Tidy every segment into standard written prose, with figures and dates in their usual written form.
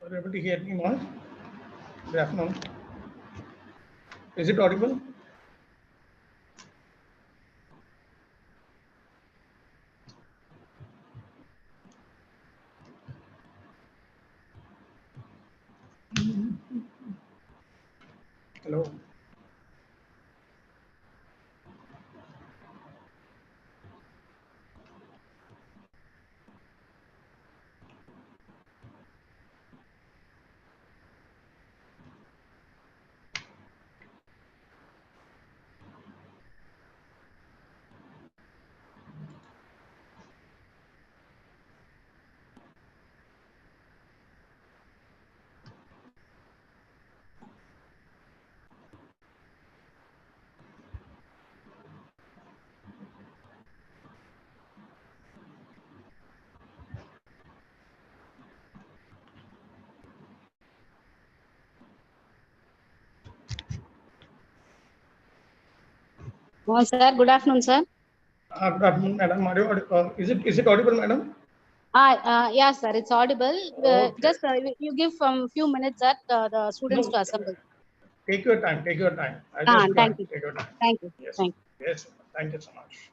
Are you able to hear me, Mohan? Good afternoon. Is it audible? Hello. Sir, good afternoon, sir. Good afternoon, madam. Is it audible, madam? Yeah, sir, it's audible. Okay. Just you give few minutes that the students No, to assemble. take your time. Take your time. I just Thank you. take your time. Thank you. Yes. Thank you. Yes. Thank you so much.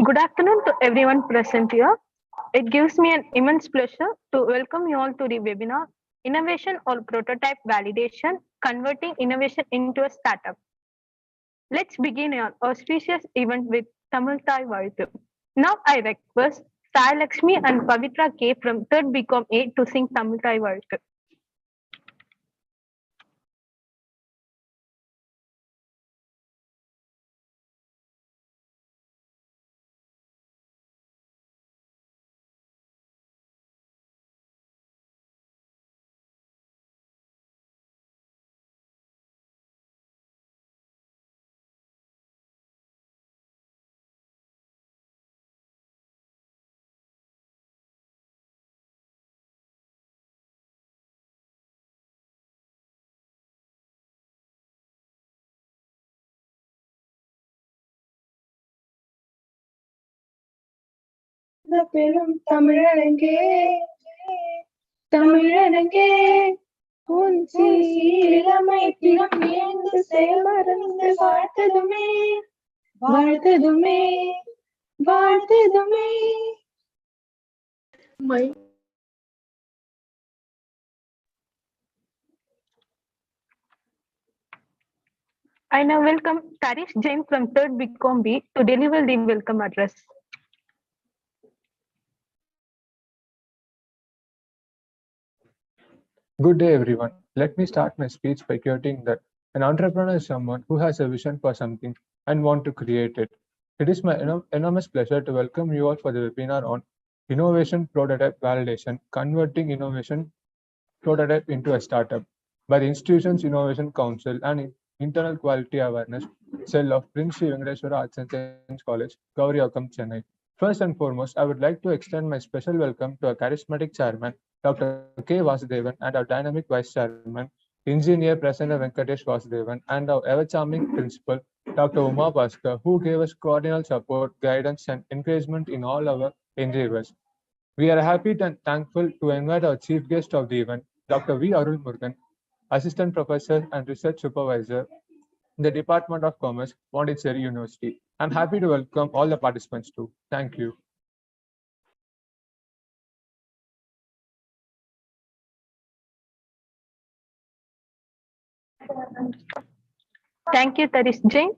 Good afternoon to everyone present here. It gives me an immense pleasure to welcome you all to the webinar, Innovation or Prototype Validation, Converting Innovation into a Startup. Let's begin our auspicious event with Tamil Thai Valthu. Now I request Sai Lakshmi and Pavitra K from 3rd BCom A to sing Tamil Thai Valthu. பெரும் தமிழனங்கே தமிழனங்கே உன் சீரமை திறம் ஏந்து செயமறந்து வாழ்த்ததுமே வாழ்த்ததுமே வாழ்த்ததுமே. I now welcome Tarish Jain from 3rd BCom B to deliver the welcome address. Good day, everyone. Let me start my speech by quoting that an entrepreneur is someone who has a vision for something and want to create it. It is my enormous pleasure to welcome you all for the webinar on Innovation Prototype Validation, Converting Innovation Prototype into a Startup by the Institution's Innovation Council and Internal Quality Awareness Cell of Prince Sri Venkateswara Arts and Science College, Gauriakam, Chennai. First and foremost, I would like to extend my special welcome to our charismatic chairman, Dr. K. Vasudevan, and our dynamic vice chairman, Engineer Prasanna Venkatesh Vasudevan, and our ever-charming principal, Dr. Uma Bhaskar, who gave us cordial support, guidance, and encouragement in all our endeavors. We are happy and thankful to invite our chief guest of the event, Dr. V. Arul Murugan, Assistant Professor and Research Supervisor in the Department of Commerce, Pondicherry University. I'm happy to welcome all the participants too. Thank you. Thank you, Tarish Jain.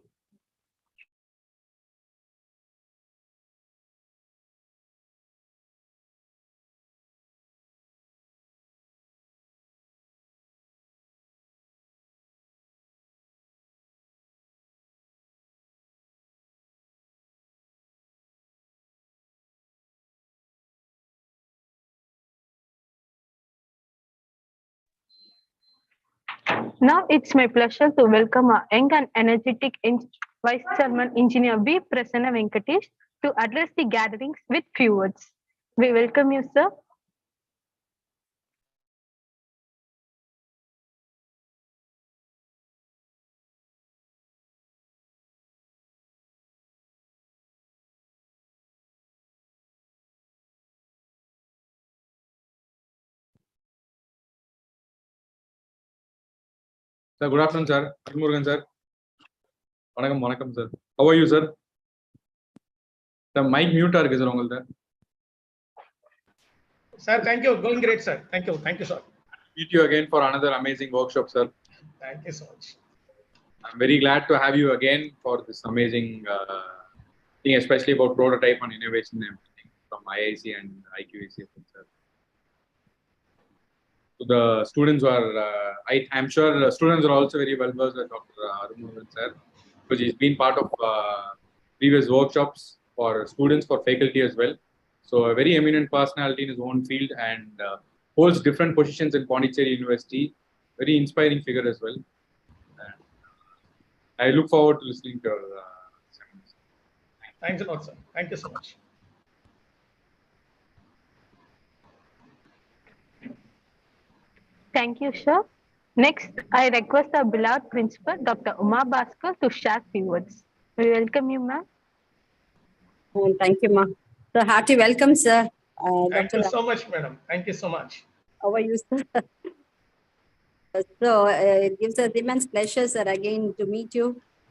Now it's my pleasure to welcome our young and energetic Vice Chairman Engineer V. Prasanna Venkatesh to address the gatherings with few words. We welcome you, sir. Sir, good afternoon, sir. Good morning, sir. Vanakkam, sir. How are you, sir? The mic mute இருக்கு sir உங்களுது. Sir, thank you. Going great, sir. Thank you, sir. Meet you again for another amazing workshop, sir. Thank you so much. I'm very glad to have you again for this amazing thing, especially about prototype and innovation and everything from IIC and IQEC, sir. To the students who are, I'm sure students are also very well versed with Dr. Arumugan, sir, because he's been part of previous workshops for students, for faculty as well. So a very eminent personality in his own field and holds different positions in Pondicherry University. Very inspiring figure as well. And I look forward to listening to your seminars. Thanks a lot, sir. Thank you so much. Thank you, sir. Next, I request our beloved principal, Dr. Uma Bhaskar, to share few words. We welcome you, ma'am. Thank you, ma'am. So hearty welcome, sir. Thank you so much, madam. Thank you so much. How are you, sir? So it gives us immense pleasure, sir, again to meet you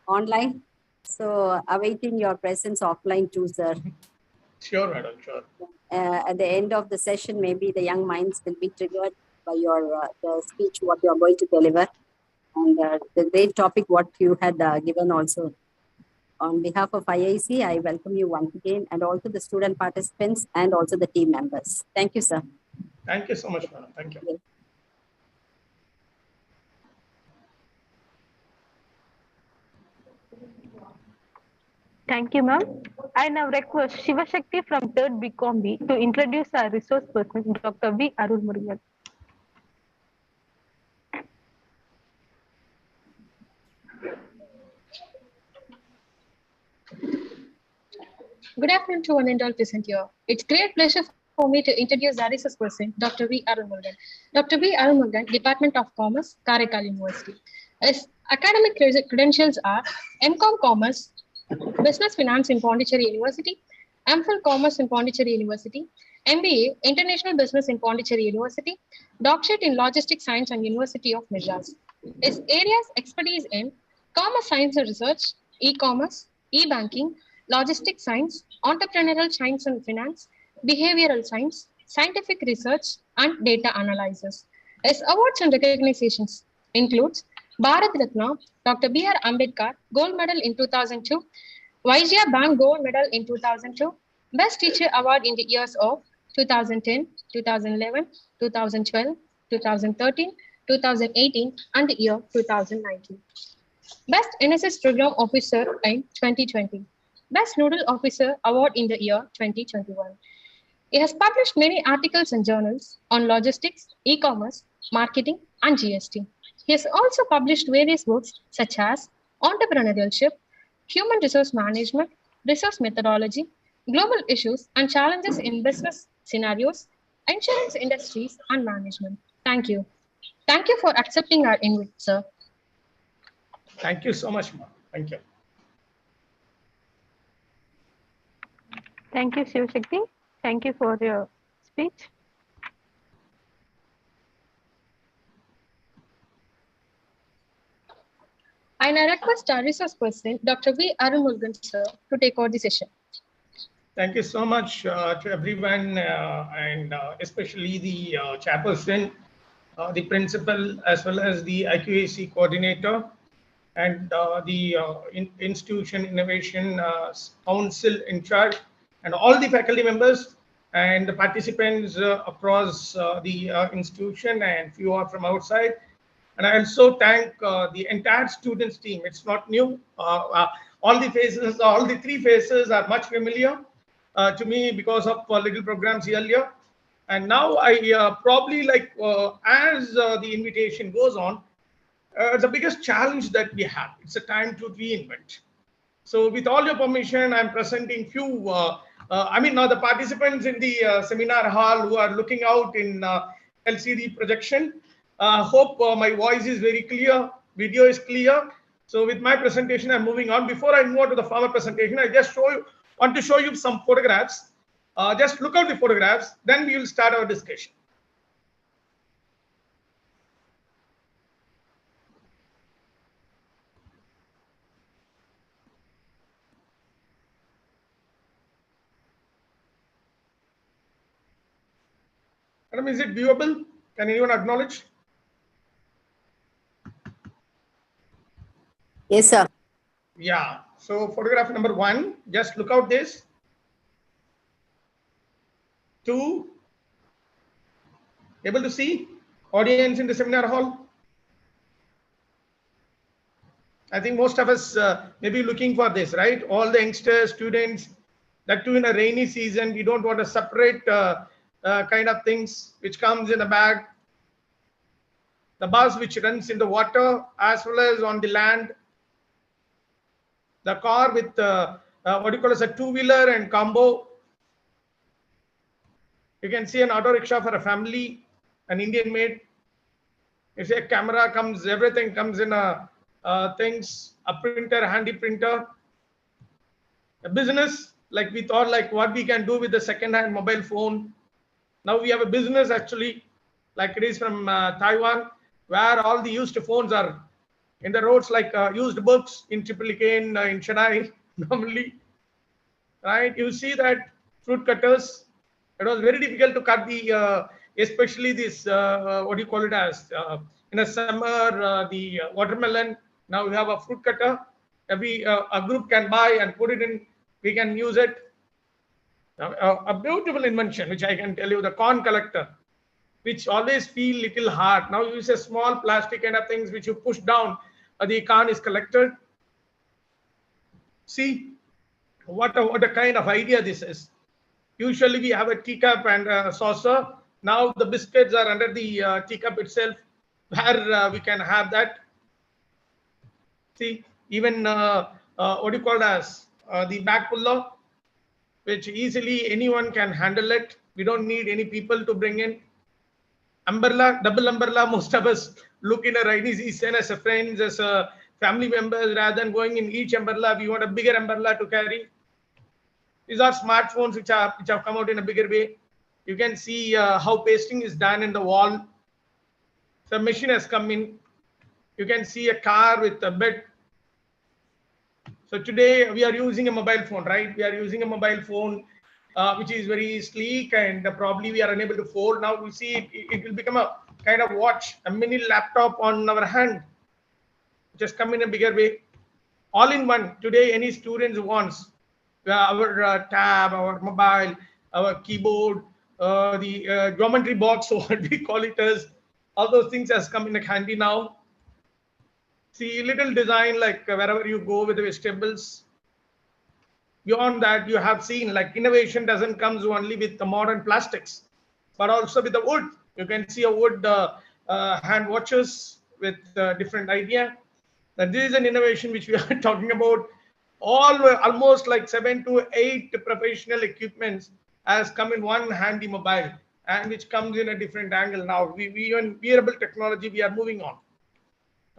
online. So awaiting your presence offline too, sir. Sure, madam, sure. At the end of the session, maybe the young minds will be triggered by your the speech what you are going to deliver, and the great topic what you had given also. On behalf of IIC, I welcome you once again, and also the student participants and also the team members. Thank you, sir. Thank you so much, madam. Thank you. Thank you, ma'am. I now request Shiva Shakti from 3rd BCom B to introduce our resource person, Dr. V. Arulmurugan. Good afternoon to one and all present here. It's great pleasure for me to introduce the resource person, Dr. V. Arulmurugan. Dr. V. Arulmurugan, Department of Commerce, Karaikal University. His academic credentials are MCom Commerce, Business Finance in Pondicherry University, MPhil Commerce in Pondicherry University, MBA International Business in Pondicherry University, Doctorate in Logistics Science and University of Madras. His areas expertise in commerce science and research, e-commerce, e-banking, logistics science, entrepreneurial science and finance, behavioral science, scientific research, and data analysis. His awards and recognitions includes Bharat Ratna, Dr. B.R. Ambedkar, Gold Medal in 2002, Vijaya Bank Gold Medal in 2002, Best Teacher Award in the years of 2010, 2011, 2012, 2013, 2018, and the year 2019. Best NSS Program Officer in 2020. Best Nodal Officer Award in the year 2021. He has published many articles and journals on logistics, e-commerce, marketing, and GST. He has also published various books such as Entrepreneurship, Human Resource Management, Resource Methodology, Global Issues and Challenges in Business Scenarios, Insurance Industries, and Management. Thank you. Thank you for accepting our invite, sir. Thank you so much, ma'am. Thank you. Thank you, Shiva Shakti. Thank you for your speech. I now request our resource person, Dr. V. Arulmurugan, sir, to take over the session. Thank you so much to everyone, and especially the chairperson, the principal, as well as the IIC coordinator, and the institution innovation council in charge, and all the faculty members and the participants across the institution, and few are from outside. And I also thank the entire students team. It's not new. All the faces, all the three faces are much familiar to me because of little programs earlier. And now I probably like, as the invitation goes on, the biggest challenge that we have, it's a time to reinvent. So with all your permission, I'm presenting few, now the participants in the seminar hall who are looking out in LCD projection, hope my voice is very clear, video is clear. So with my presentation, I'm moving on. Before I move on to the formal presentation, I just want to show you some photographs. Just look at the photographs, then we will start our discussion. Madam, is it viewable? Can anyone acknowledge? Yes, sir. Yeah. So photograph number 1, just look out this. 2, able to see audience in the seminar hall? I think most of us may be looking for this, right? All the youngsters, students, that too in a rainy season, we don't want to separate kind of things which comes in a bag. The bus which runs in the water as well as on the land. The car with what do you call as a two-wheeler and combo. You can see an auto rickshaw for a family, an Indian made. You see a camera comes, everything comes in a things, a printer, handy printer. A business, like we thought, like what we can do with the second-hand mobile phone. Now we have a business actually, like it is from Taiwan, where all the used phones are in the roads, like used books in Triplicane, in Chennai, normally, right? You see that fruit cutters, it was very difficult to cut the, especially this, what do you call it as, in the summer, the watermelon. Now we have a fruit cutter. A group can buy and put it in, we can use it. A beautiful invention, which I can tell you, the corn collector, which always feel little hard. Now you use a small plastic kind of things which you push down, the corn is collected. See what a kind of idea this is. Usually we have a teacup and a saucer. Now the biscuits are under the teacup itself, where we can have that. See, even what do you call it as the back puller, which easily anyone can handle it. We don't need any people to bring in. Umbrella, double umbrella, most of us look in a rainy season as a friends, as a family members, rather than going in each umbrella. We want a bigger umbrella to carry. These are smartphones which have come out in a bigger way. You can see how pasting is done in the wall. The machine has come in. You can see a car with a bed. So today we are using a mobile phone, right? We are using a mobile phone, which is very sleek, and probably we are unable to fold. Now we see it will become a kind of watch, a mini laptop on our hand. Just come in a bigger way. All in one. Today, any student wants our tab, our mobile, our keyboard, the geometry box, or what we call it as, all those things has come in handy now. See, little design, like wherever you go with the vegetables. Beyond that, you have seen like innovation doesn't come only with the modern plastics, but also with the wood. You can see a wood hand watches with different idea. That this is an innovation which we are talking about. Almost like 7 to 8 professional equipments has come in one handy mobile, and which comes in a different angle. Now we even wearable technology we are moving on,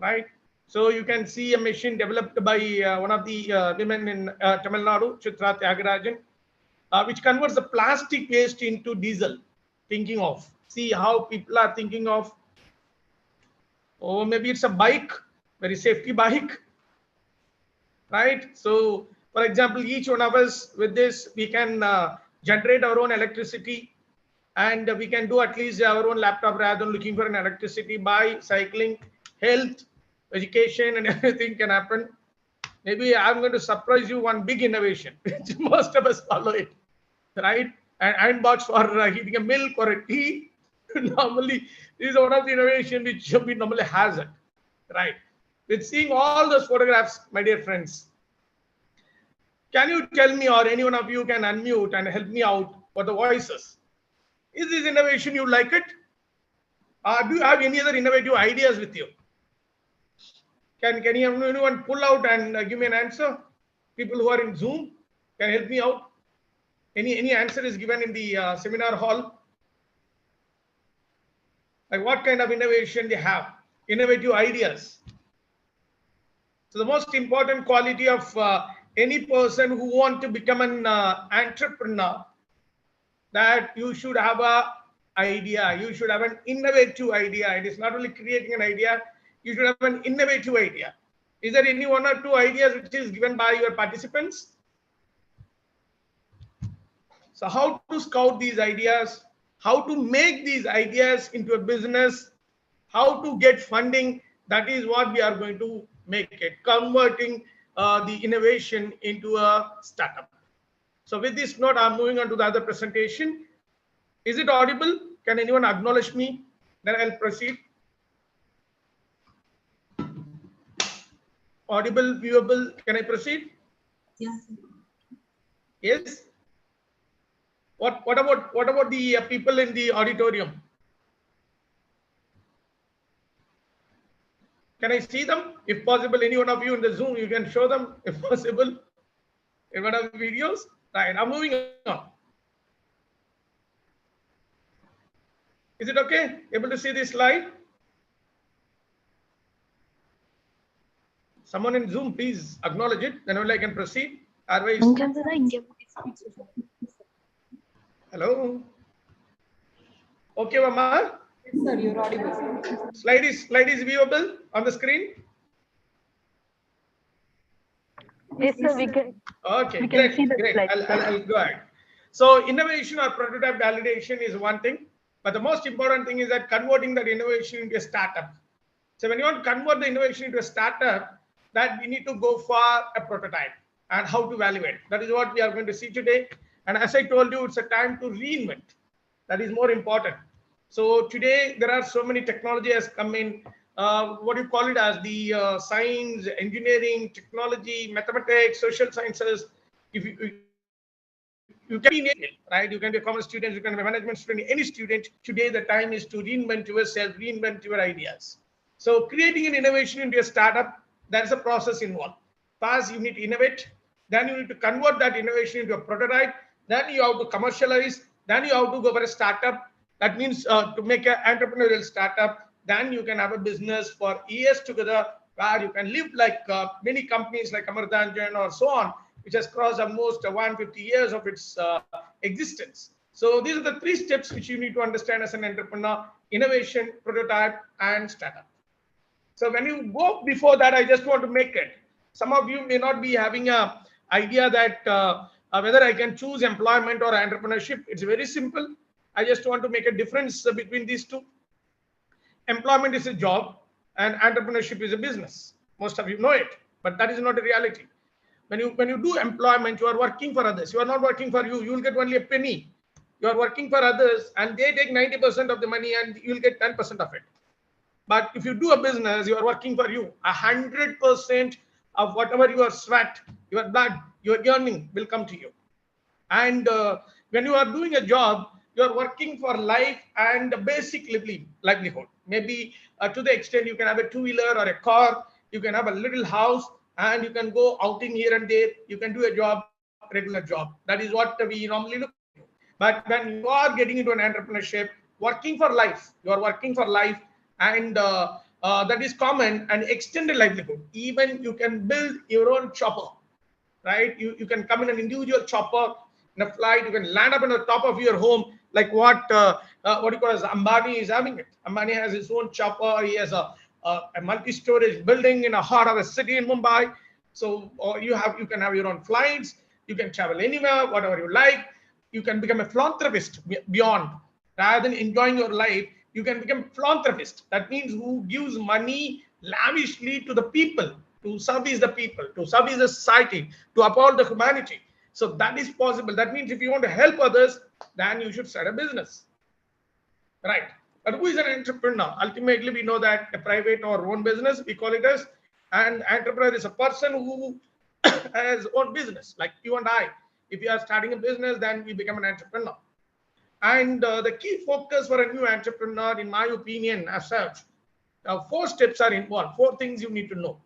right? So you can see a machine developed by one of the women in Tamil Nadu, Chitra Tyagarajan, which converts the plastic waste into diesel. Thinking of, see how people are thinking of, oh, maybe it's a bike, very safety bike, right? So for example, each one of us with this, we can generate our own electricity, and we can do at least our own laptop rather than looking for an electricity by cycling. Health, education, and everything can happen. Maybe I'm going to surprise you one big innovation, which most of us follow it, right? And iron box for heating a milk or a tea. Normally, this is one of the innovation which we normally has it, right? With seeing all those photographs, my dear friends, can you tell me, or any one of you can unmute and help me out for the voices? Is this innovation you like it? Do you have any other innovative ideas with you? Can anyone pull out and give me an answer? People who are in Zoom can help me out. Any answer is given in the seminar hall. Like what kind of innovation they have? Innovative ideas. So the most important quality of any person who want to become an entrepreneur, that you should have a idea. You should have an innovative idea. It is not only creating an idea. You should have an innovative idea. Is there any one or two ideas which is given by your participants? So how to scout these ideas, how to make these ideas into a business, how to get funding, that is what we are going to make it, converting the innovation into a startup. So with this note, I'm moving on to the other presentation. Is it audible? Can anyone acknowledge me? Then I'll proceed. Audible, viewable, can I proceed? Yes. Yes. What about the people in the auditorium? Can I see them? If possible, any one of you in the Zoom, you can show them if possible in one of the videos. Right, I'm moving on. Is it okay? Able to see this slide? Someone in Zoom, please acknowledge it. Then only I can proceed. Otherwise, hello. Okay, Mama. Yes, sir, you're audible. Slide is viewable on the screen. Yes, sir, we can Okay, see great, the great. slides. I'll go ahead. So innovation or prototype validation is one thing, but the most important thing is that converting that innovation into a startup. So when you want to convert the innovation into a startup, that we need to go for a prototype and how to evaluate. That is what we are going to see today. And as I told you, it's a time to reinvent. That is more important. So today there are so many technology has come in. What do you call it as the science, engineering, technology, mathematics, social sciences. If you can be in, right? You can be a commerce student, you can be a management student, any student. Today the time is to reinvent yourself, reinvent your ideas. So creating an innovation into a startup, that's a process involved. First, you need to innovate. Then you need to convert that innovation into a prototype. Then you have to commercialize. Then you have to go for a startup. That means to make an entrepreneurial startup. Then you can have a business for years together, where you can live like many companies like Amarthanjan or so on, which has crossed almost 150 years of its existence. So these are the three steps which you need to understand as an entrepreneur: innovation, prototype, and startup. So when you go before that, I just want to make it. Some of you may not be having a idea that whether I can choose employment or entrepreneurship. It's very simple. I just want to make a difference between these two. Employment is a job and entrepreneurship is a business. Most of you know it, but that is not a reality. When you do employment, you are working for others. You are not working for you. You will get only a penny. You are working for others, and they take 90% of the money, and you will get 10% of it. But if you do a business, you are working for you. 100% of whatever your sweat, your blood, your earning will come to you. And when you are doing a job, you are working for life and basic livelihood. Maybe to the extent you can have a two-wheeler or a car, you can have a little house, and you can go outing here and there. You can do a job, regular job. That is what we normally look at. But when you are getting into an entrepreneurship, working for life, you are working for life, and that is common and extended livelihood. Even you can build your own chopper, right? You can come in an individual chopper in a flight. You can land up on the top of your home, like what do you call as Ambani is having it. Ambani has his own chopper. He has a multi-storage building in the heart of a city in Mumbai. So you can have your own flights. You can travel anywhere, whatever you like. You can become a philanthropist beyond. Rather than enjoying your life, you can become philanthropist. That means who gives money lavishly to the people, to service the people, to service the society, to uphold the humanity. So that is possible. That means if you want to help others, then you should start a business, right? But who is an entrepreneur? Ultimately, we know that a private or own business, we call it as, and entrepreneur is a person who has own business, like you and I. If you are starting a business, then you become an entrepreneur. And the key focus for a new entrepreneur, in my opinion, as such, 4 steps are involved. 4 things you need to know.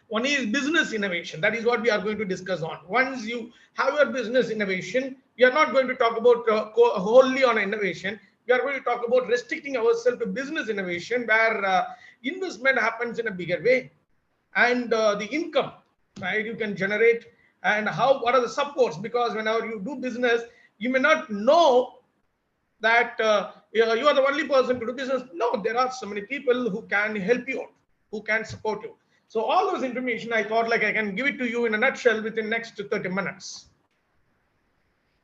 One is business innovation. That is what we are going to discuss on. Once you have your business innovation, we are not going to talk about wholly on innovation. We are going to talk about restricting ourselves to business innovation, where investment happens in a bigger way, and the income, right, you can generate, and what are the supports, because whenever you do business, you may not know that you are the only person to do business. No, there are so many people who can help you out, who can support you. So all those information, I thought like I can give it to you in a nutshell within next 30 minutes.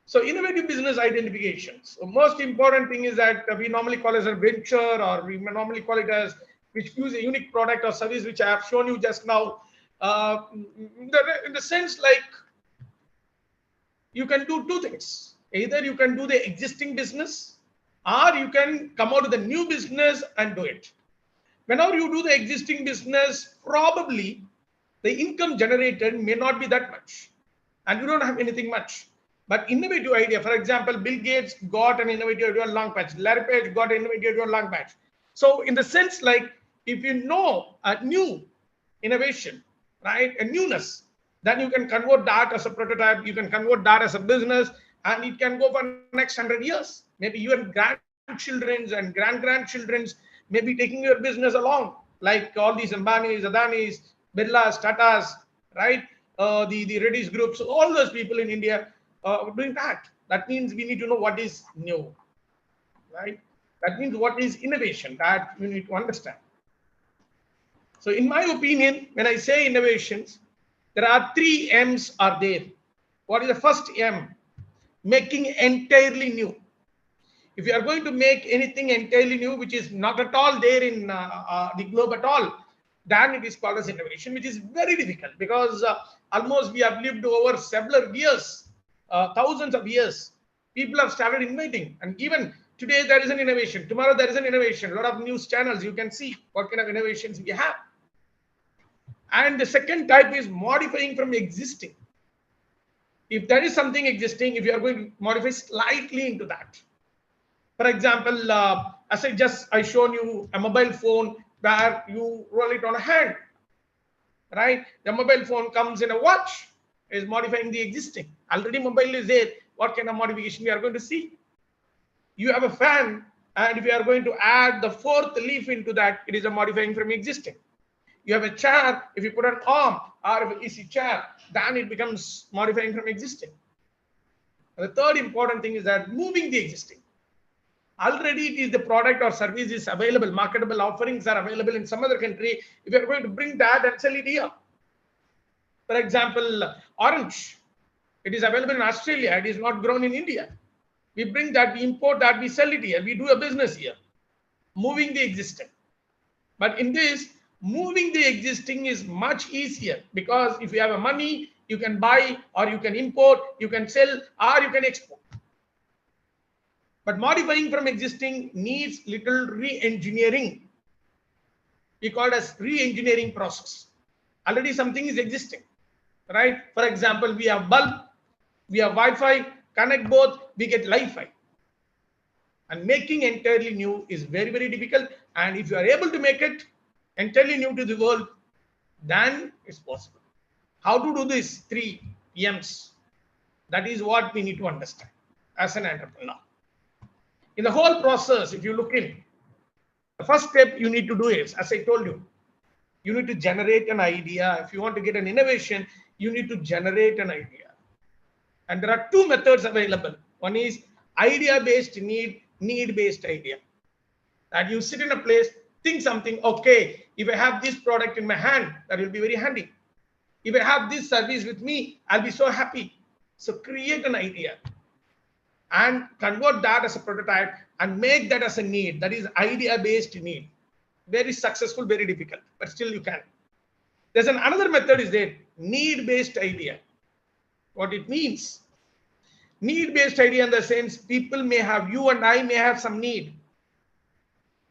So innovative business identifications. The most important thing is that we normally call it as a venture, or we normally call it as which gives a unique product or service, which I have shown you just now. In the sense like you can do 2 things. Either you can do the existing business, or you can come out with a new business and do it. Whenever you do the existing business, probably the income generated may not be that much, and you don't have anything much. But innovative idea, for example, Bill Gates got an innovative idea on long patch. Larry Page got an innovative idea on long patch. So in the sense like, if you know a new innovation, right, a newness, then you can convert that as a prototype. You can convert that as a business, and it can go for next 100 years. Maybe your grandchildren's and grandchildren's may be taking your business along, like all these Ambanis, Adanis, Birlas, Tatas, right? The Reddy's groups, all those people in India doing that. That means we need to know what is new, right? That means what is innovation, that you need to understand. So in my opinion, when I say innovations, there are 3 M's are there. What is the first M? Making entirely new. If you are going to make anything entirely new, which is not at all there in the globe at all, then it is called as innovation, which is very difficult because almost we have lived over several years, thousands of years. People have started innovating, and even today there is an innovation. Tomorrow there is an innovation. A lot of news channels, you can see what kind of innovations we have. And the second type is modifying from existing. If there is something existing, if you are going to modify slightly into that. For example, as I shown you a mobile phone where you roll it on a hand, right? The mobile phone comes in a watch, is modifying the existing. Already mobile is there. What kind of modification we are going to see? You have a fan, and if you are going to add the 4th leaf into that, it is a modifying from existing. You have a chair, if you put an arm or an easy chair, then it becomes modifying from existing. And the third important thing is that moving the existing. Already it is the product or service is available, marketable offerings are available in some other country. If you are going to bring that and sell it here. For example, orange, it is available in Australia, it is not grown in India. We bring that, we import that, we sell it here, we do a business here, moving the existing. But in this, moving the existing is much easier because if you have a money, you can buy or you can import, you can sell or you can export. But modifying from existing needs little re-engineering. We call it as re-engineering process. Already something is existing, right? For example, we have bulb, we have Wi-Fi, connect both, we get Li-Fi. And making entirely new is very, very difficult. And if you are able to make it entirely new to the world, then it's possible. How to do this 3 M's? That is what we need to understand as an entrepreneur. In the whole process, if you look in, the first step you need to do is, as I told you, you need to generate an idea. If you want to get an innovation, you need to generate an idea. And there are 2 methods available. One is idea-based need-based idea. That you sit in a place, think something, okay, if I have this product in my hand, that will be very handy. If I have this service with me, I'll be so happy. So create an idea and convert that as a prototype and make that as a need. That is idea-based need. Very successful, very difficult, but still you can. There's another method is there, need-based idea. What it means, need-based idea in the sense people may have, you and I may have some need.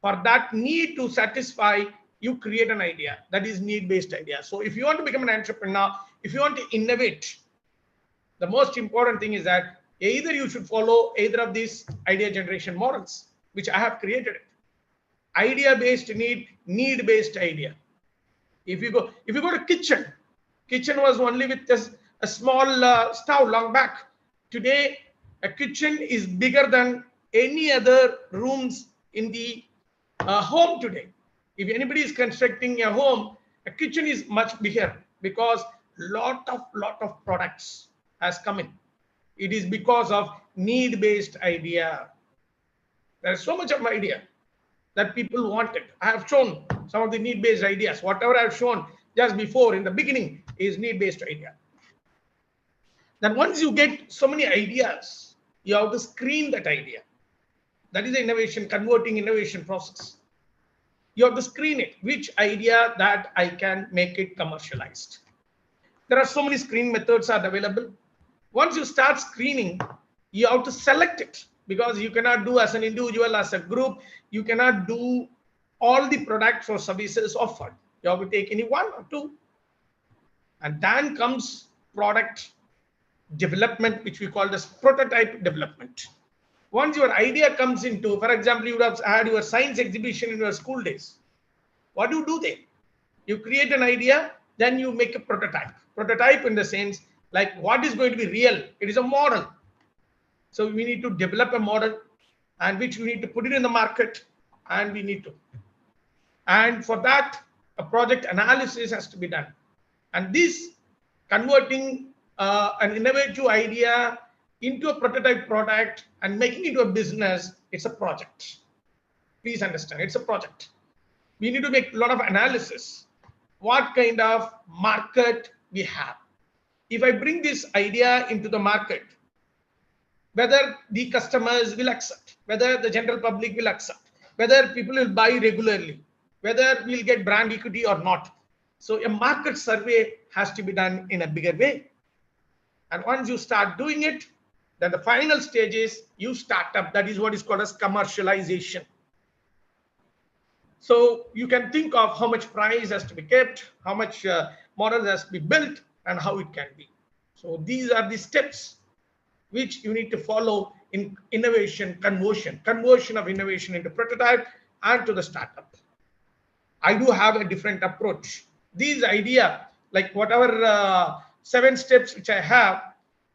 For that need to satisfy, you create an idea. That is need-based idea. So if you want to become an entrepreneur, if you want to innovate, the most important thing is that either you should follow either of these idea generation models, which I have created it. Idea-based need, need-based idea. If you go to kitchen was only with a small stove long back. Today, a kitchen is bigger than any other rooms in the home today. If anybody is constructing a home, a kitchen is much bigger because lot of products has come in. It is because of need-based idea. There is so much of idea that people wanted. I have shown some of the need-based ideas. Whatever I have shown just before in the beginning is need-based idea. Then once you get so many ideas, you have to screen that idea. That is the innovation, converting innovation process. You have to screen it. Which idea that I can make it commercialized? There are so many screen methods are available. Once you start screening, you have to select it because you cannot do as an individual, as a group, you cannot do all the products or services offered. You have to take any 1 or 2. And then comes product development, which we call as prototype development. Once your idea comes into, for example, you would have had your science exhibition in your school days. What do you do there? You create an idea, then you make a prototype. Prototype in the sense, like what is going to be real? It is a model. So we need to develop a model and which we need to put it in the market and we need to. And for that, a project analysis has to be done. And this converting an innovative idea into a prototype product and making it into a business, it's a project. Please understand, it's a project. We need to make a lot of analysis. What kind of market we have. If I bring this idea into the market, whether the customers will accept, whether the general public will accept, whether people will buy regularly, whether we'll get brand equity or not. So a market survey has to be done in a bigger way. And once you start doing it, then the final stage is you start up. That is what is called as commercialization. So you can think of how much price has to be kept, how much model has to be built, and how it can be. So these are the steps which you need to follow in innovation conversion of innovation into prototype and to the startup. I do have a different approach. These idea, like whatever 7 steps which I have,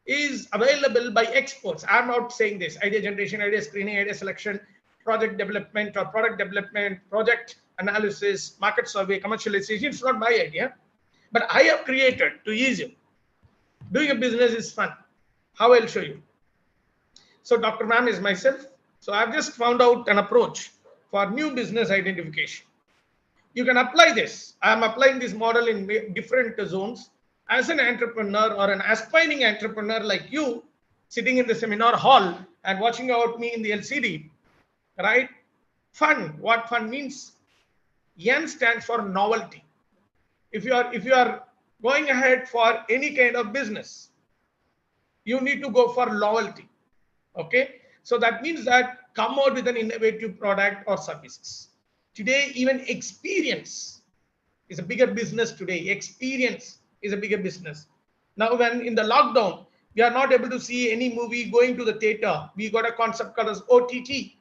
is available by experts. I'm not saying this. Idea generation, idea screening, idea selection, project development or product development, project analysis, market survey, commercialization. It's not my idea, but I have created to ease you. Doing a business is fun. How I'll show you. So Dr. Ma'am is myself. So I've just found out an approach for new business identification. You can apply this. I'm applying this model in different zones. As an entrepreneur or an aspiring entrepreneur like you, sitting in the seminar hall and watching out me in the LCD, right? Fun. What fun means? N stands for novelty. If you are going ahead for any kind of business, you need to go for novelty. Okay, so that means that come out with an innovative product or services. Today, even experience is a bigger business today. Experience is a bigger business. Now, when in the lockdown, we are not able to see any movie going to the theater. We got a concept called as OTT,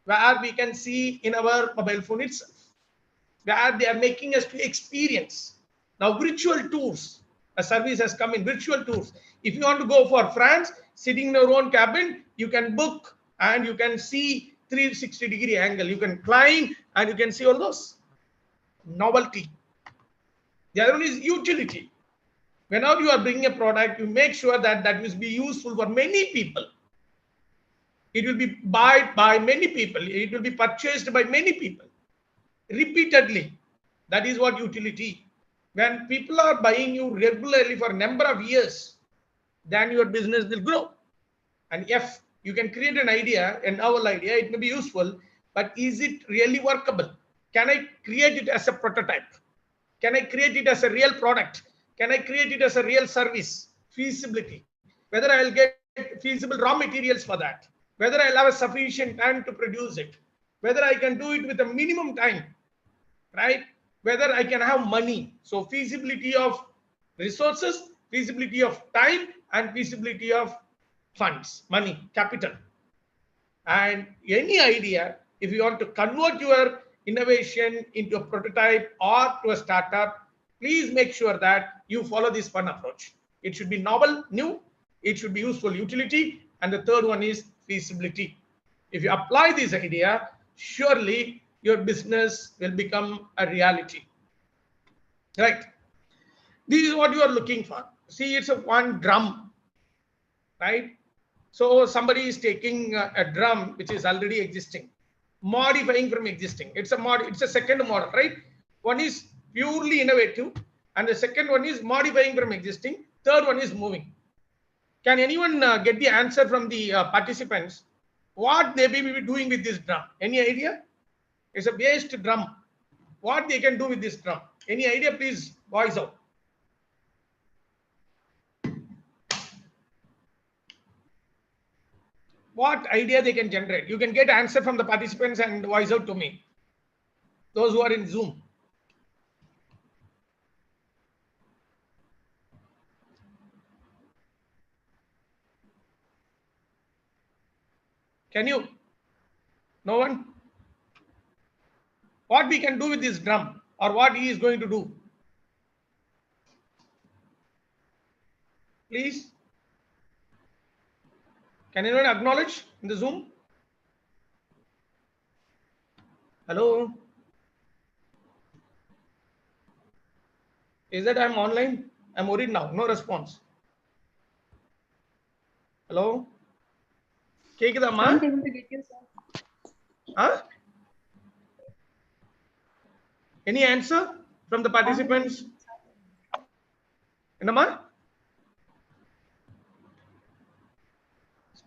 where we can see in our mobile phone itself, where they are making us to experience. Now, virtual tours, a service has come in, virtual tours. If you want to go for France, sitting in your own cabin, you can book and you can see 360-degree angle. You can climb and you can see all those. Novelty. The other one is utility. Whenever you are bringing a product, you make sure that that will be useful for many people. It will be bought by many people. It will be purchased by many people repeatedly. That is what utility. When people are buying you regularly for a number of years, then your business will grow. And if you can create an idea, a novel idea, it may be useful, but is it really workable? Can I create it as a prototype? Can I create it as a real product? Can I create it as a real service? Feasibility. Whether I'll get feasible raw materials for that. Whether I'll have a sufficient time to produce it. Whether I can do it with a minimum time, right? Whether I can have money. So feasibility of resources, feasibility of time, and feasibility of funds, money, capital. And any idea, if you want to convert your innovation into a prototype or to a startup, please make sure that you follow this fun approach. It should be novel, new, it should be useful, utility, and the third one is feasibility. If you apply this idea, surely your business will become a reality. Right? This is what you are looking for. See, it's a one drum, right? So somebody is taking a drum which is already existing, modifying from existing. It's a second model, right? One is purely innovative, and the second one is modifying from existing. Third one is moving. Can anyone get the answer from the participants? What they may be doing with this drum? Any idea? It's a waste drum. What they can do with this drum? Any idea? Please voice out. What idea they can generate? You can get answer from the participants and voice out to me. Those who are in Zoom. Can you? No one? What we can do with this drum, or what he is going to do? Please. Can anyone acknowledge in the Zoom? Hello? Is that I'm online? I'm worried now. No response. Hello? Kekudama? Can't able to get you, sir. Huh? Any answer from the participants? Enama?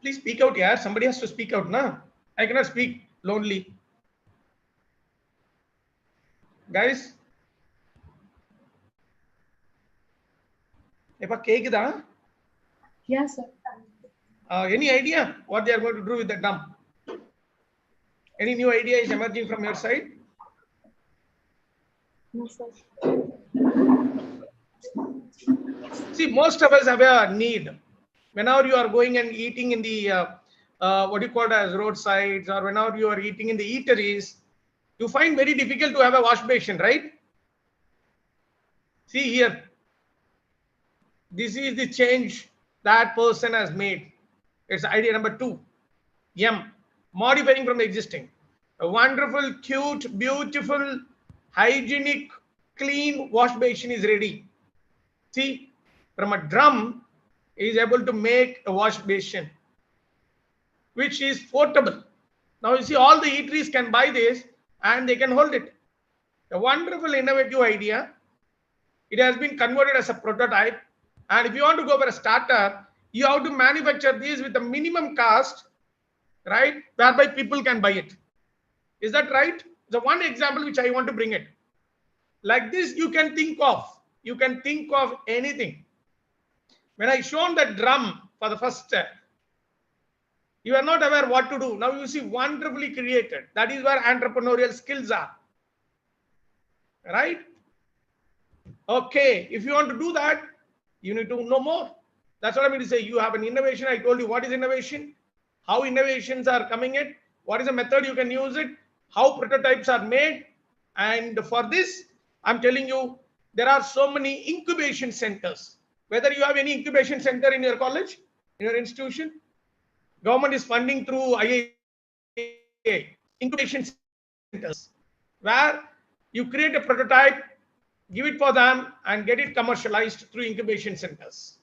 Please speak out, yeah. Somebody has to speak out, na? I cannot speak lonely. Guys? Epa kekida? Yes, sir. Any idea what they are going to do with the dump? Any new idea is emerging from your side? No, sir. See, most of us have a need. Whenever you are going and eating in the what you call as roadsides, or whenever you are eating in the eateries, you find very difficult to have a wash basin, right? See here, this is the change that person has made. It's idea number 2. M, modifying from the existing. A wonderful, cute, beautiful, hygienic, clean wash basin is ready. See, from a drum is able to make a wash basin, which is portable. Now you see, all the eateries can buy this and they can hold it. A wonderful, innovative idea. It has been converted as a prototype. And if you want to go for a startup, you have to manufacture this with a minimum cost, right? Whereby people can buy it. Is that right? The one example which I want to bring it. Like this, you can think of. You can think of anything. When I shown the drum for the first step, you are not aware what to do. Now you see, wonderfully created. That is where entrepreneurial skills are. Right? Okay, if you want to do that, you need to know more. That's what I mean to say. You have an innovation. I told you what is innovation, how innovations are coming in, what is the method you can use it, how prototypes are made. And for this, I'm telling you, there are so many incubation centers. Whether you have any incubation center in your college, in your institution, government is funding through IIC incubation centers, where you create a prototype, give it for them, and get it commercialized through incubation centers.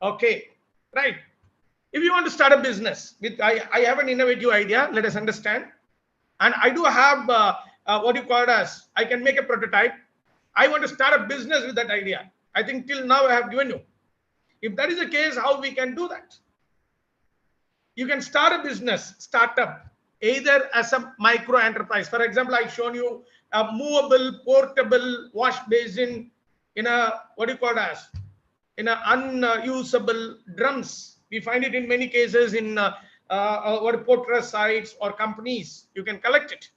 Okay, right. If you want to start a business with, I have an innovative idea, let us understand. And I do have what you call it as, I can make a prototype. I want to start a business with that idea. I think till now I have given you. If that is the case, how we can do that? You can start a business, startup, either as a micro enterprise. For example, I've shown you a movable, portable wash basin in a, what do you call it as, in a unusable drums. We find it in many cases in what porter sites or companies. You can collect it.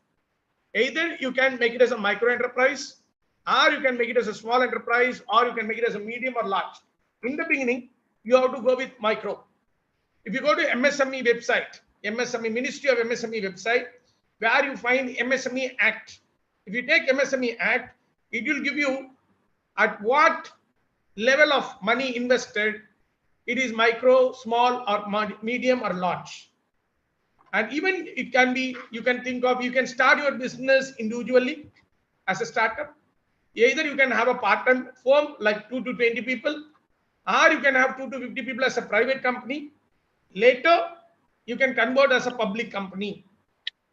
Either you can make it as a micro enterprise, or you can make it as a small enterprise, or you can make it as a medium or large. In the beginning, you have to go with micro. If you go to MSME website, MSME Ministry of MSME website, where you find MSME Act. If you take MSME Act, it will give you at what level of money invested it is micro, small, or medium, or large. And even it can be, you can think of, you can start your business individually as a startup. Either you can have a part-time firm like 2 to 20 people, or you can have 2 to 50 people as a private company. Later, you can convert as a public company,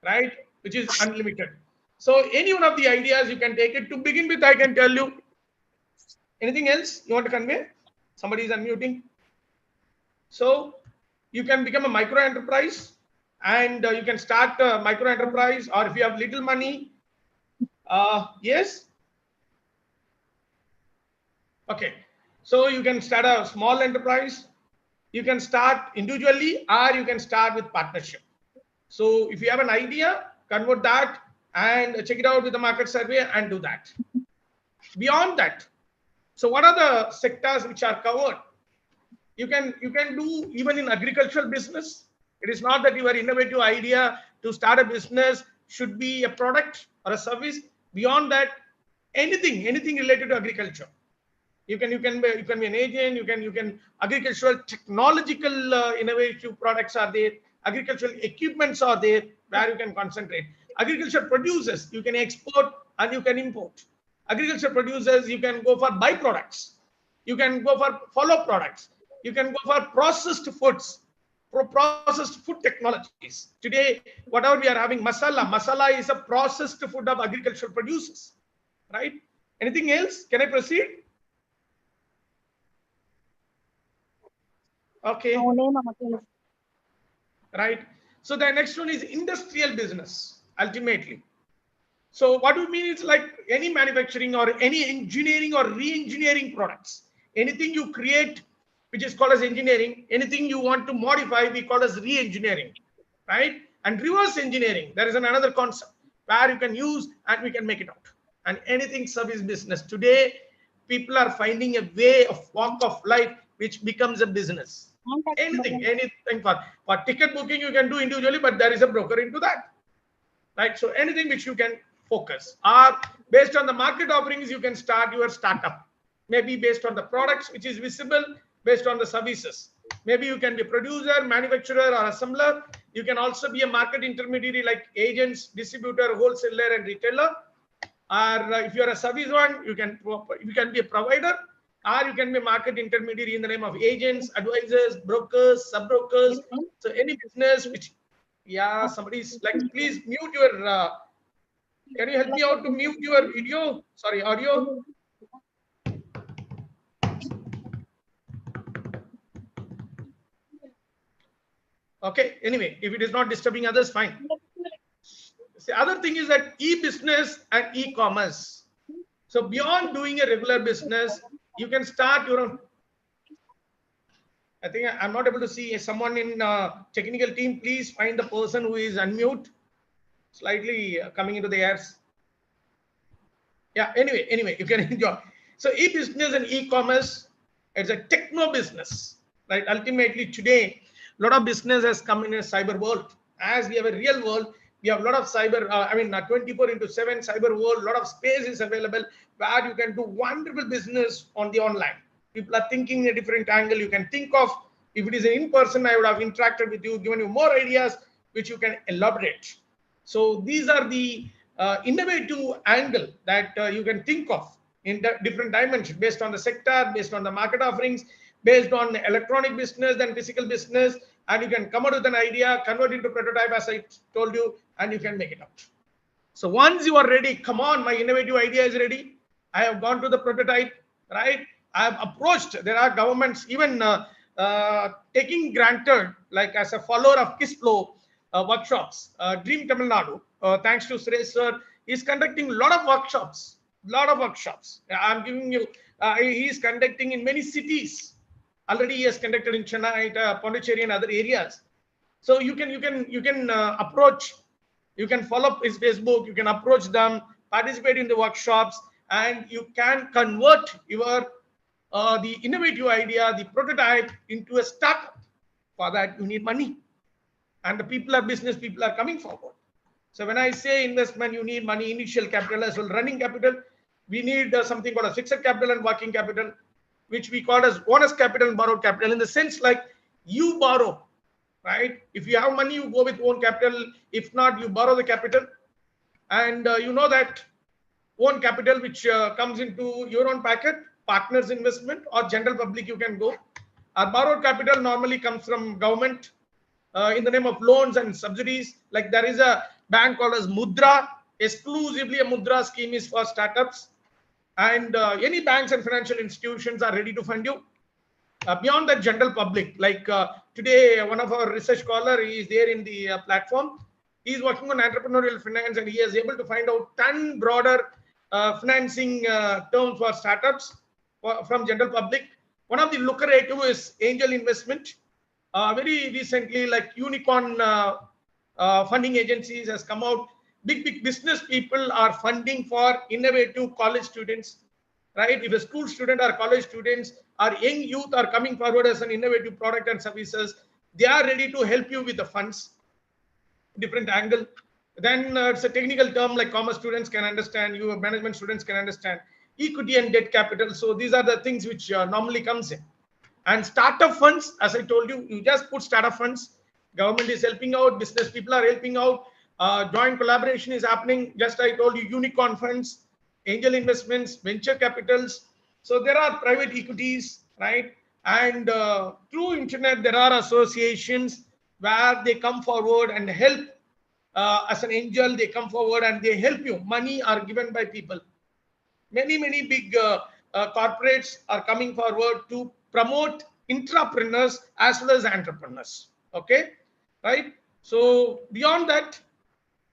right? Which is unlimited. So any one of the ideas you can take it. To begin with, I can tell you. Anything else you want to convey? Somebody is unmuting. So you can become a micro enterprise, and you can start a micro enterprise, or if you have little money, yes. Okay. So you can start a small enterprise. You can start individually, or you can start with partnership. So if you have an idea, convert that and check it out with the market survey and do that. Beyond that, so what are the sectors which are covered? You can do even in agricultural business. It is not that your innovative idea to start a business should be a product or a service. Beyond that, anything related to agriculture. You can be an agent. You can agricultural technological innovative products are there. Agricultural equipments are there where you can concentrate. Agriculture producers, you can export and you can import. Agriculture producers, you can go for byproducts. You can go for follow products. You can go for processed foods, processed food technologies. Today, whatever we are having, masala is a processed food of agricultural producers, right? Anything else? Can I proceed? Okay, No name of a- right. So the next one is industrial business, ultimately. So what do you mean? It's like any manufacturing or any engineering or re-engineering products. Anything you create, which is called as engineering, anything you want to modify, we call as re-engineering, right? And reverse engineering, there is another concept where you can use and we can make it out. And anything service business. Today, people are finding a way of walk of life which becomes a business. contact Anything for ticket booking you can do individually, but there is a broker into that, right? So anything which you can focus, or based on the market offerings, you can start your startup. Maybe based on the products which is visible, based on the services. Maybe you can be producer, manufacturer, or assembler. You can also be a market intermediary like agents, distributor, wholesaler, and retailer. Or if you are a service one, you can be a provider, or you can be a market intermediary in the name of agents, advisors, brokers, sub-brokers. So any business which, yeah, somebody's like, please mute your, can you help me out to mute your video? Sorry, audio. Okay, anyway, if it is not disturbing others, fine. The other thing is that e-business and e-commerce. So beyond doing a regular business, you can start your own. I think I'm not able to see someone in technical team. Please find the person who is unmute, slightly coming into the airs. Yeah, anyway, you can enjoy. So e-business and e-commerce, it's a techno business, right? Ultimately today, a lot of business has come in a cyber world. As we have a real world, we have a lot of cyber, 24/7 cyber world, a lot of space is available where you can do wonderful business on the online. People are thinking a different angle. You can think of, if it is an in-person, I would have interacted with you, given you more ideas, which you can elaborate. So these are the innovative angle that you can think of in the different dimensions, based on the sector, based on the market offerings, based on electronic business and physical business, and you can come out with an idea, convert into prototype as I told you, and you can make it out. So once you are ready, come on, my innovative idea is ready. I have gone to the prototype, right? I have approached, there are governments even taking granted, like as a follower of KISFlow workshops. Dream Tamil Nadu, thanks to Suresh sir, is conducting a lot of workshops. I'm giving you, he is conducting in many cities. Already he has conducted in Chennai, Pondicherry, and other areas. So you can approach, you can follow up his Facebook, you can approach them, participate in the workshops, and you can convert your the innovative idea, the prototype, into a startup. For that, you need money, and the people are business people are coming forward. So when I say investment, you need money, initial capital as well, running capital. We need something called a fixed capital and working capital, which we call as honest capital and borrowed capital, in the sense like you borrow, right? If you have money, you go with own capital. If not, you borrow the capital. And you know that own capital, which comes into your own packet, partners investment, or general public, you can go. Our borrowed capital normally comes from government in the name of loans and subsidies. Like there is a bank called as Mudra, exclusively a Mudra scheme is for startups. And any banks and financial institutions are ready to fund you. Beyond that, general public, like today, one of our research scholar is there in the platform. He's working on entrepreneurial finance, and he is able to find out 10 broader financing terms for startups from general public. One of the lucrative is angel investment. Very recently, like unicorn funding agencies has come out. Big business people are funding for innovative college students, right? If a school student or college students or young youth are coming forward as an innovative product and services, they are ready to help you with the funds, different angle. Then it's a technical term like commerce students can understand, you management students can understand, equity and debt capital. So these are the things which normally comes in. And startup funds, as I told you, you just put startup funds. Government is helping out, business people are helping out, joint collaboration is happening. Just I told you, unicorn funds, angel investments, venture capitals. So there are private equities, right? And through internet, there are associations where they come forward and help. As an angel, they come forward and they help you. Money are given by people. Many big corporates are coming forward to promote intrapreneurs as well as entrepreneurs. Okay, right? So beyond that,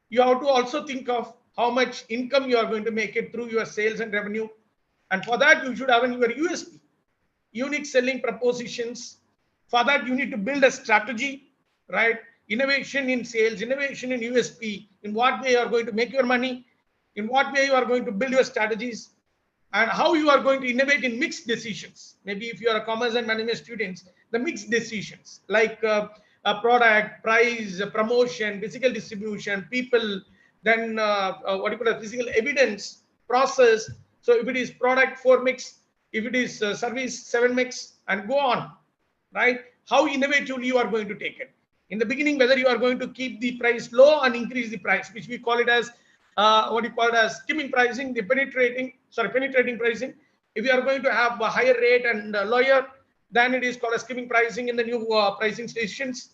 you have to also think of how much income you are going to make it through your sales and revenue. And for that, you should have your USP, unique selling propositions. For that, you need to build a strategy, right? Innovation in sales, innovation in USP, in what way you are going to make your money, in what way you are going to build your strategies, and how you are going to innovate in mixed decisions. Maybe if you are a commerce and management students, the mixed decisions like a product, price, promotion, physical distribution, people, then what do you call it, physical evidence, process. So if it is product 4 mix, if it is service 7 mix, and go on, right? How innovatively you are going to take it. In the beginning, whether you are going to keep the price low and increase the price, which we call it as what you call it as skimming pricing, the penetrating pricing. If you are going to have a higher rate and lower, then it is called a skimming pricing in the new pricing stations.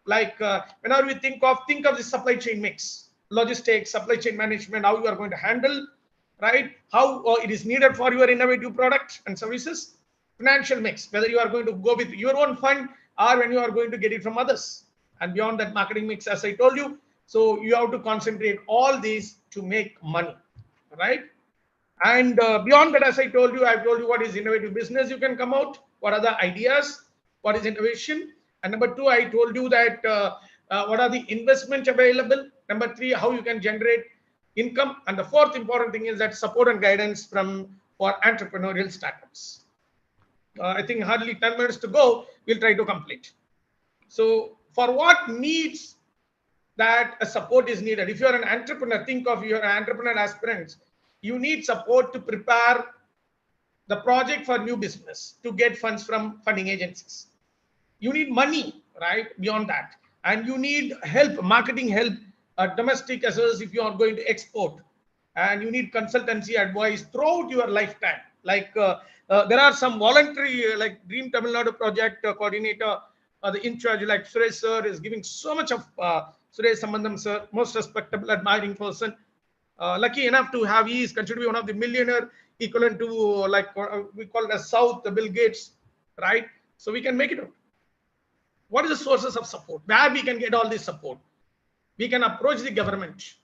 Like whenever we think of the supply chain mix, logistics, supply chain management, how you are going to handle, right? How it is needed for your innovative product and services. Financial mix, whether you are going to go with your own fund or when you are going to get it from others. And beyond that, marketing mix, as I told you. So you have to concentrate all these to make money, right? And beyond that, as I told you, I've told you what is innovative business you can come out, what are the ideas, what is innovation. And number 2, I told you that what are the investments available. Number 3, how you can generate income. And the 4th important thing is that support and guidance for entrepreneurial startups. I think hardly 10 minutes to go, we'll try to complete. So for what needs that a support is needed. If you're an entrepreneur, think of your entrepreneur aspirants, you need support to prepare the project for new business, to get funds from funding agencies. You need money, right? Beyond that. And you need help, marketing help, domestic as well as if you are going to export. And you need consultancy advice throughout your lifetime. Like there are some voluntary, like Dream Tamil Nadu project coordinator, the in charge, like Suresh sir, is giving so much of Suresh Sambandam sir, most respectable, admiring person. Lucky enough to have, he is considered to be one of the millionaire equivalent to like we call it as South, the Bill Gates, right? So we can make it out. What is the sources of support? Where we can get all this support? We can approach the government.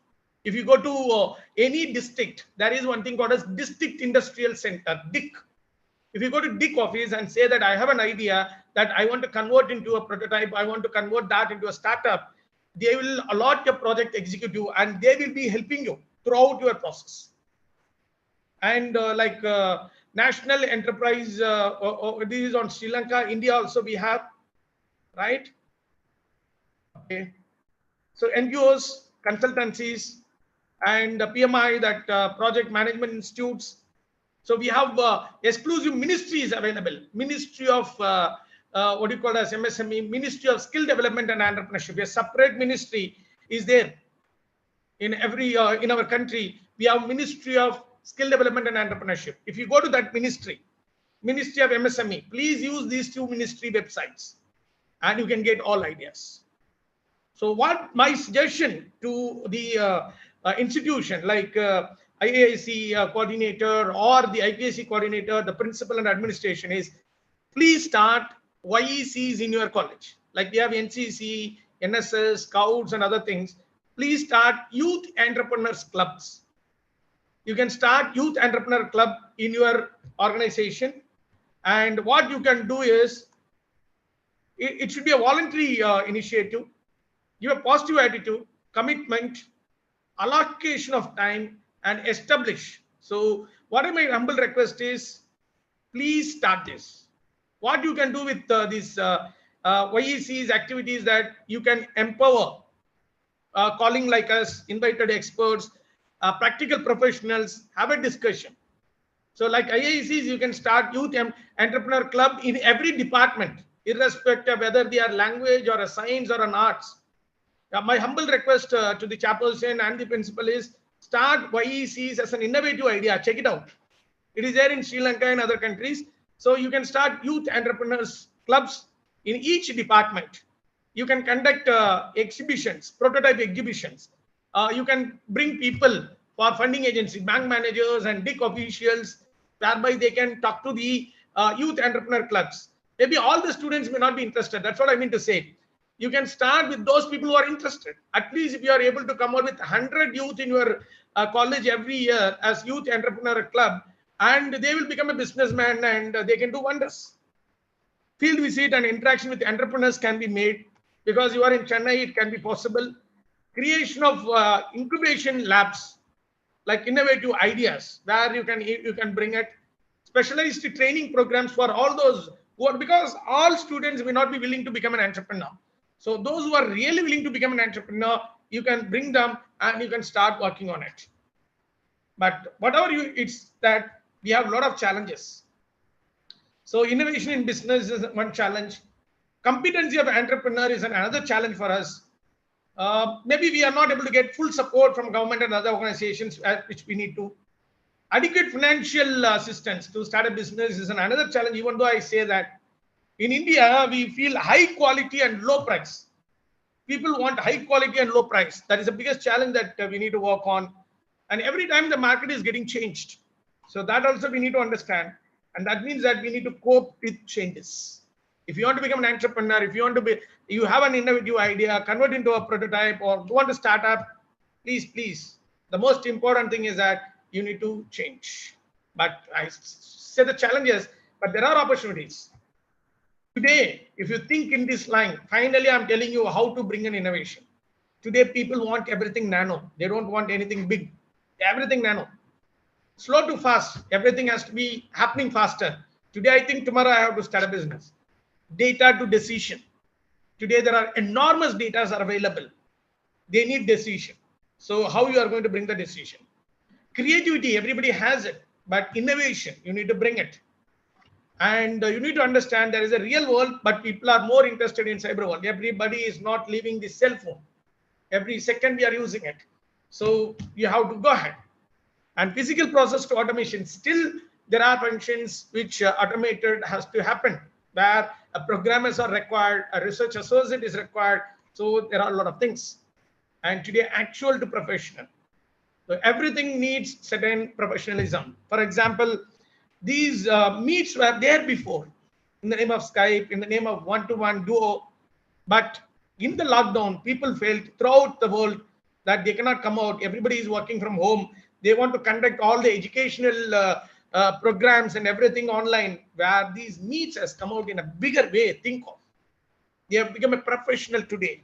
If you go to any district, there is one thing called as District Industrial Center, DIC. If you go to DIC office and say that I have an idea that I want to convert into a prototype, I want to convert that into a startup, they will allot your project executive and they will be helping you throughout your process. And National Enterprise, this is on Sri Lanka, India also we have, right? Okay. So NGOs, consultancies, and PMI, that project management institutes. So we have exclusive ministries available. Ministry of what do you call as MSME, Ministry of Skill Development and Entrepreneurship. A separate ministry is there in every in our country. We have Ministry of Skill Development and Entrepreneurship. If you go to that ministry, Ministry of MSME, please use these 2 ministry websites, and you can get all ideas. So what my suggestion to the institution like IIC coordinator or the IPSC coordinator, the principal and administration is, please start YECs in your college. Like we have NCC, NSS, Scouts and other things. Please start youth entrepreneurs clubs. You can start youth entrepreneur club in your organization. And what you can do is, it should be a voluntary initiative. Give a positive attitude, commitment, allocation of time, and establish. So what my humble request is, please start this. What you can do with these YEC's activities, that you can empower, calling like us, invited experts, practical professionals, have a discussion. So like IICs, you can start youth entrepreneur club in every department, irrespective of whether they are language or a science or an arts. My humble request to the chairperson and the principal is, start YECs as an innovative idea. Check it out. It is there in Sri Lanka and other countries. So you can start youth entrepreneurs clubs in each department. You can conduct exhibitions, prototype exhibitions. You can bring people for funding agency, bank managers and DIC officials, whereby they can talk to the youth entrepreneur clubs. Maybe all the students may not be interested. That's what I mean to say. You can start with those people who are interested. At least if you are able to come out with 100 youth in your college every year as youth entrepreneur club, and they will become a businessman and they can do wonders. Field visit and interaction with entrepreneurs can be made. Because you are in Chennai, it can be possible. Creation of incubation labs, like innovative ideas, where you can bring it. Specialized training programs for all those who are, because all students may not be willing to become an entrepreneur. So those who are really willing to become an entrepreneur, you can bring them and you can start working on it. But whatever it's that we have a lot of challenges. So innovation in business is one challenge. Competency of entrepreneur is another challenge for us. Maybe we are not able to get full support from government and other organizations, which we need to. Adequate financial assistance to start a business is another challenge, even though I say that in India, we feel high quality and low price. People want high quality and low price. That is the biggest challenge that we need to work on. And every time the market is getting changed. So that also we need to understand. And that means that we need to cope with changes. If you want to become an entrepreneur, if you want to be, you have an innovative idea, convert into a prototype, or you want to start up, please. The most important thing is that you need to change. But I say the challenges, but there are opportunities. Today, if you think in this line, finally, I'm telling you how to bring an innovation. Today, people want everything nano. They don't want anything big. Everything nano. Slow to fast. Everything has to be happening faster. Today, I think tomorrow I have to start a business. Data to decision. Today, there are enormous data are available. They need decision. So how you are going to bring the decision? Creativity, everybody has it. But innovation, you need to bring it. And you need to understand there is a real world, but people are more interested in cyber world. Everybody is not leaving the cell phone. Every second we are using it. So you have to go ahead. And physical process to automation, still there are functions which automated has to happen, where programmers are required, a research associate is required. So there are a lot of things. And today, actual to professional. So everything needs certain professionalism. For example, these meets were there before in the name of Skype, in the name of one-to-one duo. But in the lockdown, people felt throughout the world that they cannot come out. Everybody is working from home. They want to conduct all the educational programs and everything online, where these meets has come out in a bigger way. Think of. They have become a professional today.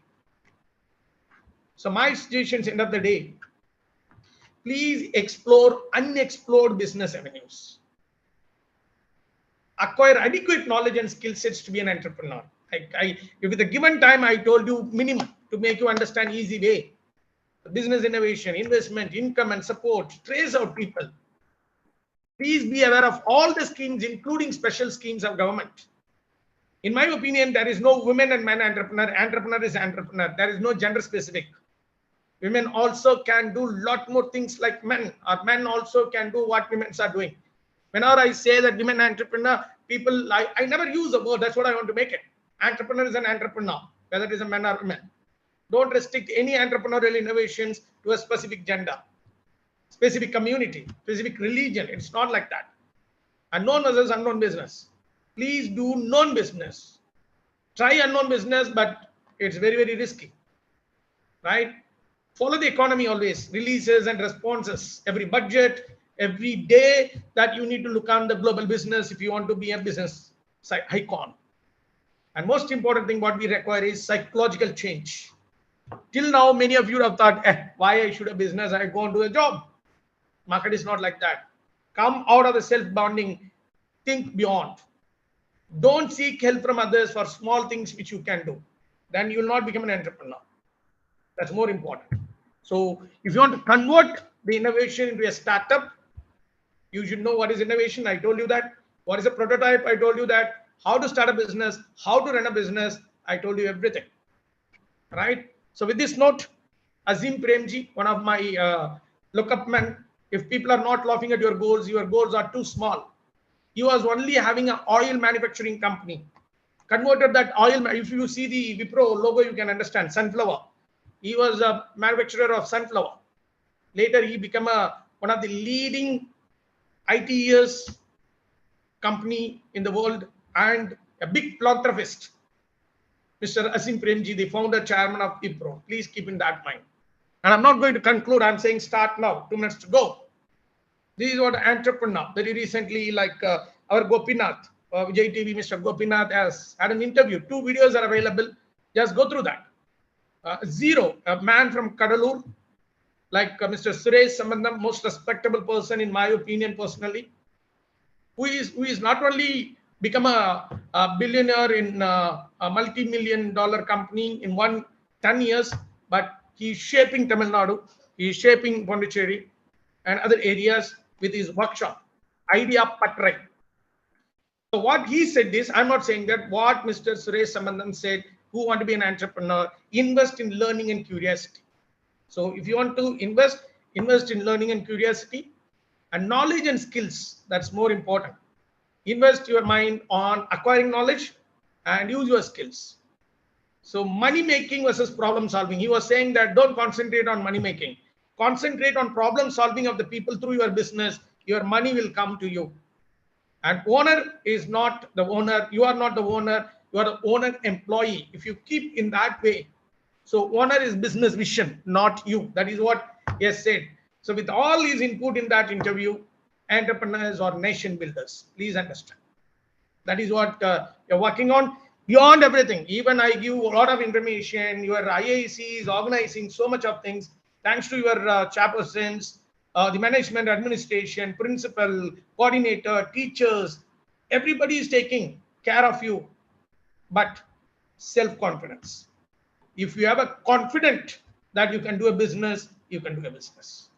So my suggestions, end of the day, please explore unexplored business avenues. Acquire adequate knowledge and skill sets to be an entrepreneur. If with a given time, I told you minimum to make you understand easy way. Business innovation, investment, income and support, trace out people. Please be aware of all the schemes, including special schemes of government. In my opinion, there is no women and men entrepreneur. Entrepreneur is entrepreneur. There is no gender specific. Women also can do a lot more things like men, or men also can do what women are doing. Whenever I say that women entrepreneur, people, I never use the word. That's what I want to make it. Entrepreneur is an entrepreneur, whether it is a man or woman. Don't restrict any entrepreneurial innovations to a specific gender, specific community, specific religion. It's not like that. Unknown versus unknown business. Please do known business. Try unknown business, but it's very, very risky, right? Follow the economy always, releases and responses, every budget, every day that you need to look on the global business if you want to be a business icon. And most important thing, what we require is psychological change. Till now, many of you have thought, why I should have business? I go and do a job. Market is not like that. Come out of the self-bonding, think beyond. Don't seek help from others for small things which you can do. Then you will not become an entrepreneur. That's more important. So if you want to convert the innovation into a startup, you should know what is innovation. I told you that. What is a prototype? I told you that. How to start a business, how to run a business. I told you everything. Right? So with this note, Azim Premji, one of my look-up men, if people are not laughing at your goals are too small. He was only having an oil manufacturing company. Converted that oil, if you see the Wipro logo, you can understand, sunflower. He was a manufacturer of sunflower. Later, he became one of the leading ITES company in the world, and a big philanthropist, Mr. Asim Premji, the founder chairman of IPRO. Please keep in that mind. And I'm not going to conclude. I'm saying start now. 2 minutes to go. This is what entrepreneur. Very recently, like our Gopinath, Vijay TV, Mr. Gopinath has had an interview. 2 videos are available. Just go through that. Zero, a man from Kadalur, like Mr. Suresh Sambandam, most respectable person in my opinion personally, who is not only become a billionaire in a multi-million-dollar company in 10 years, but he is shaping Tamil Nadu, he is shaping Pondicherry and other areas with his workshop, Idea Patrai. So what he said is, I'm not saying that, what Mr. Suresh Sambandam said, who want to be an entrepreneur, invest in learning and curiosity. So if you want to invest in learning and curiosity and knowledge and skills. That's more important. Invest your mind on acquiring knowledge and use your skills. So money making versus problem solving. He was saying that don't concentrate on money making. Concentrate on problem solving of the people through your business. Your money will come to you. And owner is not the owner. You are not the owner. You are the owner employee. If you keep in that way. So owner is business vision, not you. That is what he has said. So with all his input in that interview, entrepreneurs or nation builders, please understand. That is what you're working on beyond everything. Even I give a lot of information. Your IIC is organizing so much of things. Thanks to your chairpersons, the management, administration, principal, coordinator, teachers, everybody is taking care of you. But self-confidence. If you have a confident that you can do a business, you can do a business.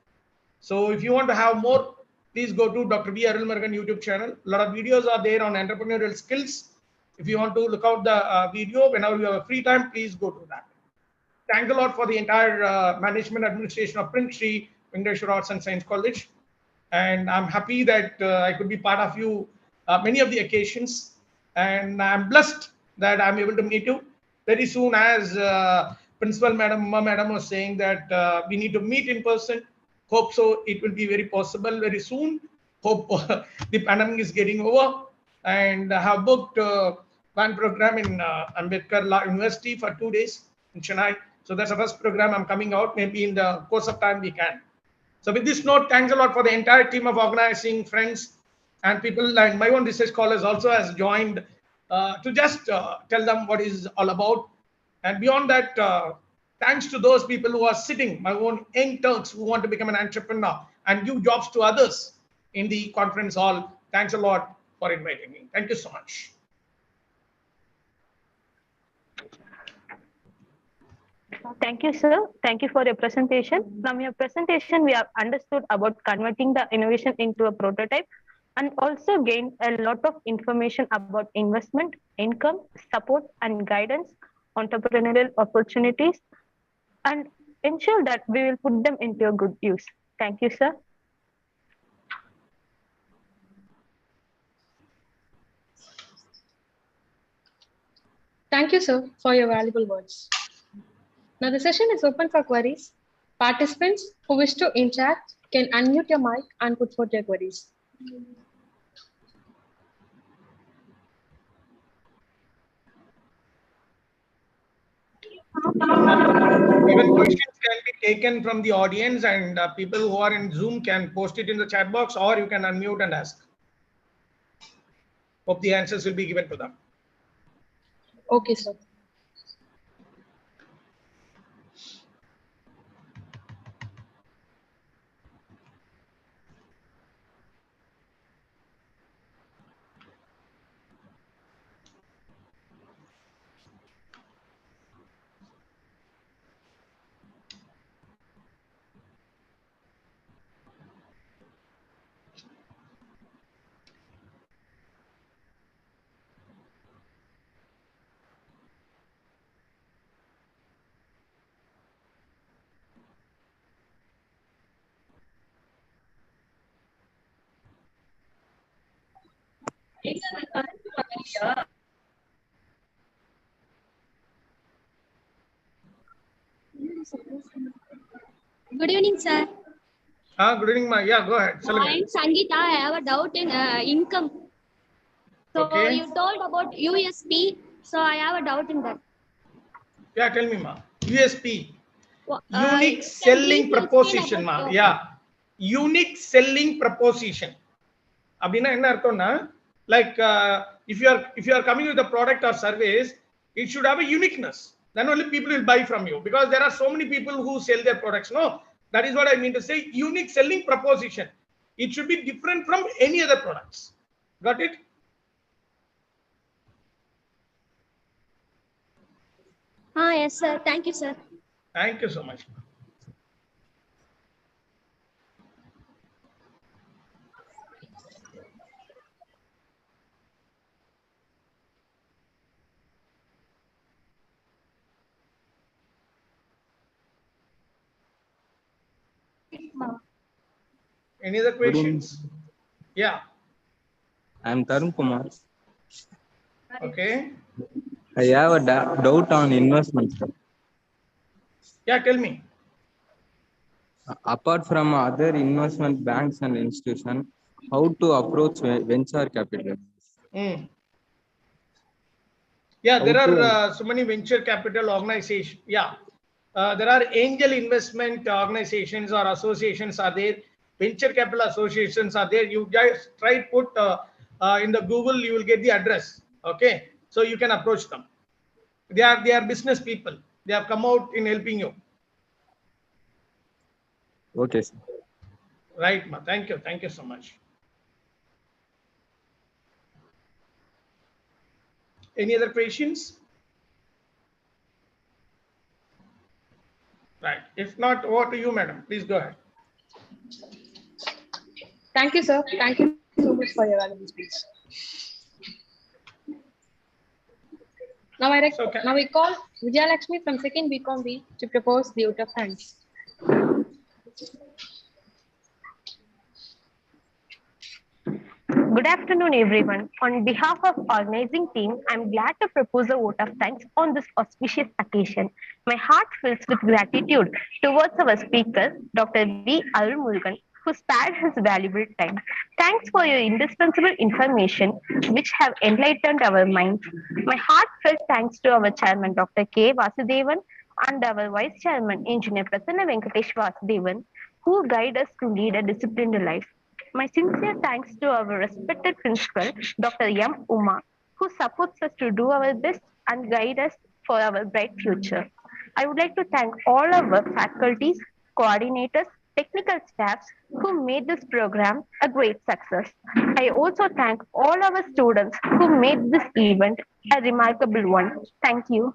So if you want to have more, please go to Dr. B. Arulmurugan YouTube channel. A lot of videos are there on entrepreneurial skills. If you want to look out the video, whenever you have a free time, please go to that. Thanks a lot for the entire management administration of Prince Sri Venkateshwara Arts and Science College. And I'm happy that I could be part of you many of the occasions. And I'm blessed that I'm able to meet you very soon, as Principal Madam was saying that we need to meet in person. Hope so. It will be very possible very soon. Hope the pandemic is getting over. And I have booked one program in Ambedkar Law University for 2 days in Chennai. So that's the first program I'm coming out. Maybe in the course of time we can. So with this note, thanks a lot for the entire team of organizing, friends and people. And my own research scholars also has joined to just tell them what is all about. And beyond that, thanks to those people who are sitting, my own young Turks who want to become an entrepreneur and give jobs to others in the conference hall. Thanks a lot for inviting me. Thank you so much. Thank you, sir. Thank you for your presentation. From your presentation, we have understood about converting the innovation into a prototype and also gained a lot of information about investment, income, support, and guidance, entrepreneurial opportunities, and ensure that we will put them into a good use. Thank you, sir. Thank you, sir, for your valuable words. Now the session is open for queries. Participants who wish to interact can unmute your mic and put forth your queries. Even questions can be taken from the audience, and people who are in Zoom can post it in the chat box, or you can unmute and ask. Hope the answers will be given to them. Okay, sir. Good evening, sir. Good evening, Ma. Yeah, go ahead. I am Sangeeta. I have a doubt in income. So Okay. you told about USP, so I have a doubt in that. Yeah, tell me, ma. USP. Unique You can selling briefly explain proposition, about, ma. Yeah. Unique selling proposition. அப்படின்னா என்ன அர்த்தம்னா, like if you are coming with a product or service, it should have a uniqueness. Then only people will buy from you, because there are so many people who sell their products. No, that is what I mean to say. Unique selling proposition. It should be different from any other products. Got it? yes, sir. Thank you, sir. Thank you so much. Any other questions? Yeah. I'm Tarun Kumar. Okay. I have a doubt on investment. Yeah, tell me. Apart from other investment banks and institutions, how to approach venture capital? Yeah, there How are so many venture capital organizations. Yeah, there are angel investment organizations or associations are there. Venture capital associations are there. You just try put in the Google, you will get the address. Okay, so you can approach them. They are business people. They have come out in helping you. Okay, sir. Right, ma. Thank you. Thank you so much. Any other questions? Right. If not, over to you, madam. Please go ahead. Thank you, sir. Thank you so much for your valuable speech. Now now we call Vijaya Lakshmi from 2nd BCom B to propose the vote of thanks. Good afternoon, everyone. On behalf of organizing team, I'm glad to propose a vote of thanks on this auspicious occasion. My heart fills with gratitude towards our speaker, Dr. V. Arumulugan, who spared his valuable time. Thanks for your indispensable information, which have enlightened our minds. My heartfelt thanks to our chairman, Dr. K. Vasudevan, and our vice chairman, Engineer Prasanna Venkatesh Vasudevan, who guide us to lead a disciplined life. My sincere thanks to our respected principal, Dr. M. Uma, who supports us to do our best and guide us for our bright future. I would like to thank all our faculties, coordinators, technical staffs who made this program a great success. I also thank all our students who made this event a remarkable one. Thank you.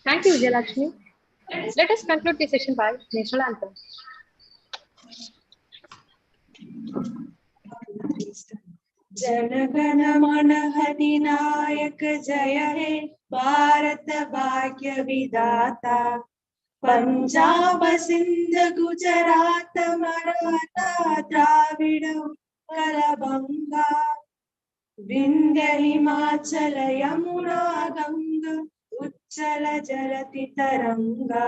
Thank you, Vijaya Lakshmi. Let us conclude the session by national anthem. जनगण मन अधिनायक जय हे भारत भाग्य विधाता पंजाब सिंध गुजरात मराठा द्राविड उत्कल बंगा विंध्य हिमाचल यमुना गंगा उच्चल जलति तरंगा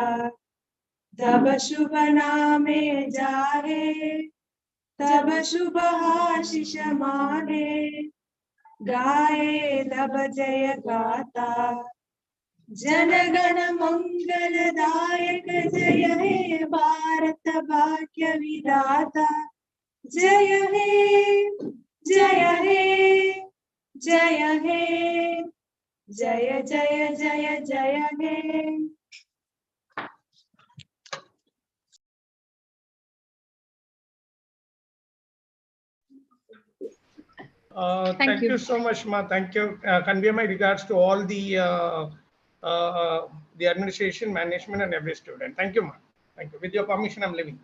तब शुभ नामे जाहे तब शुभ आशीष माने गाए तब जय गाता जनगण मंगलदायक जय हे भारत भाग्य विधाता जय हे जय हे जय हे जय जय जय जय हे Thank you so much, ma. Thank you. Convey my regards to all the administration, management, and every student. Thank you, ma. Thank you. With your permission, I'm leaving.